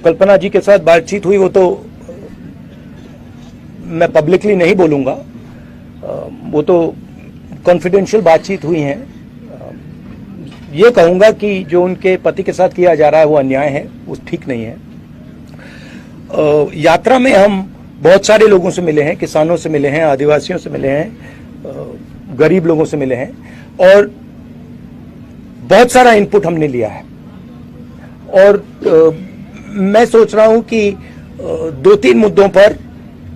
कल्पना जी के साथ बातचीत हुई वो तो मैं पब्लिकली नहीं बोलूंगा, वो तो कॉन्फिडेंशियल बातचीत हुई है। ये कहूंगा कि जो उनके पति के साथ किया जा रहा है वो अन्याय है, वो ठीक नहीं है। यात्रा में हम बहुत सारे लोगों से मिले हैं, किसानों से मिले हैं, आदिवासियों से मिले हैं, गरीब लोगों से मिले हैं और बहुत सारा इनपुट हमने लिया है। और मैं सोच रहा हूं कि 2-3 मुद्दों पर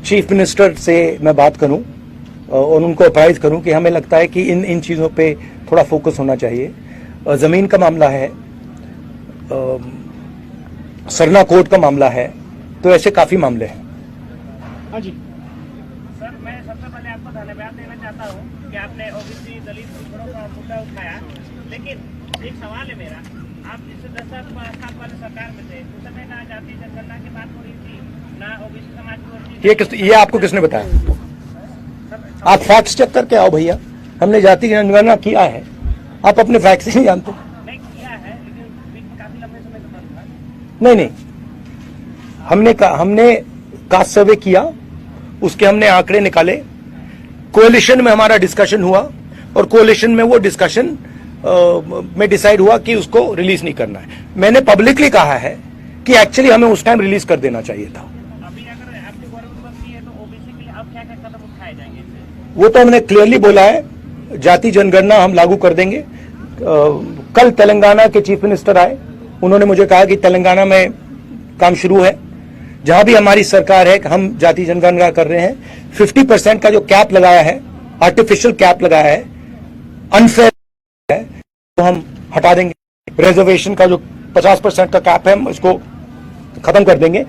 चीफ मिनिस्टर से मैं बात करूं और उनको अप्राइज करूं कि हमें लगता है कि इन चीजों पे थोड़ा फोकस होना चाहिए। जमीन का मामला है, सरना कोर्ट का मामला है, तो ऐसे काफी मामले हैं। हाँ जी सर, मैं सबसे पहले आपको धन्यवाद देना चाहता हूँ कि आपने ओबीसी दलित पिछड़ों का मुद्दा उठाया। लेकिन एक सवाल है मेरा, आप जिससे 10 साल वाले सरकार में थे उस समय ना जाति जनगणना की बात हो रही थी, ना ओबीसी समाज को। ये आपको किसने बताया? आप फैक्ट्स चेक करके आओ भैया, हमने जाति जनगणना किया है, आप अपने फैक्ट्स ही नहीं जानते। नहीं किया है, लेकिन बीच में काफी लंबे समय से बंद था। नहीं, हमने कास्ट सर्वे किया, उसके हमने आंकड़े निकाले, कोalition में हमारा डिस्कशन हुआ और कोalition में वो डिस्कशन में डिसाइड हुआ कि उसको रिलीज नहीं करना है। मैंने पब्लिकली कहा है कि एक्चुअली हमें उस टाइम रिलीज कर देना चाहिए था। अभी अगर आपकी गवर्नमेंट बनती है तो ओबीसी के लिए अब क्या क्या कदम उठाए जाएंगे? वो तो हमने क्लियरली बोला है, जाति जनगणना हम लागू कर देंगे। कल तेलंगाना के चीफ मिनिस्टर आए, उन्होंने मुझे कहा कि तेलंगाना में काम शुरू है, जहां भी हमारी सरकार है हम जाति जनगणना कर रहे हैं। 50% का जो कैप लगाया है, आर्टिफिशियल कैप लगाया है, अनफेयर है, तो हम हटा देंगे। रिजर्वेशन का जो 50% का कैप है, हम इसको खत्म कर देंगे।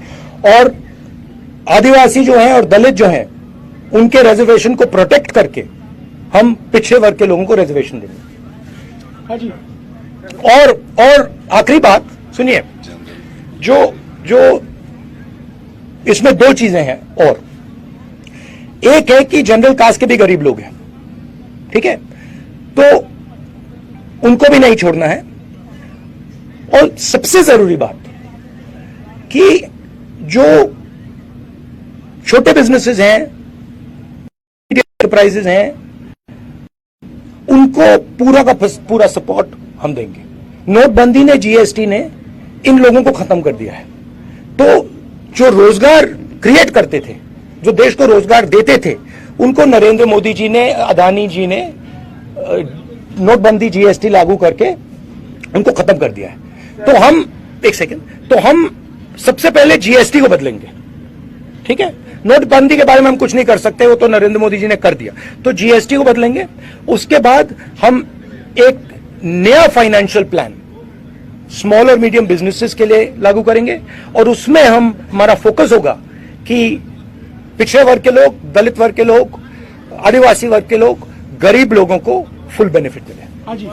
और आदिवासी जो हैं और दलित जो हैं, उनके रिजर्वेशन को प्रोटेक्ट करके हम पिछड़े वर्ग के लोगों को रिजर्वेशन देंगे। हाँ जी और आखिरी बात सुनिए, जो इसमें 2 चीजें हैं और एक है कि जनरल कास्ट के भी गरीब लोग हैं, ठीक है, तो उनको भी नहीं छोड़ना है। और सबसे जरूरी बात कि जो छोटे बिजनेसेस हैं, एंटरप्राइजेस हैं, उनको पूरा का पूरा सपोर्ट हम देंगे। नोटबंदी ने, जीएसटी ने इन लोगों को खत्म कर दिया है, तो जो रोजगार क्रिएट करते थे, जो देश को रोजगार देते थे, उनको नरेंद्र मोदी जी ने, अदानी जी ने नोटबंदी, जीएसटी लागू करके उनको खत्म कर दिया है। तो हम तो हम सबसे पहले जीएसटी को बदलेंगे, ठीक है। नोटबंदी के बारे में हम कुछ नहीं कर सकते, वो तो नरेंद्र मोदी जी ने कर दिया, तो जीएसटी को बदलेंगे। उसके बाद हम एक नया फाइनेंशियल प्लान स्मॉल और मीडियम बिजनेसेस के लिए लागू करेंगे और उसमें हमारा फोकस होगा कि पिछड़े वर्ग के लोग, दलित वर्ग के लोग, आदिवासी वर्ग के लोग, गरीब लोगों को फुल बेनिफिट मिले। हाँ जी।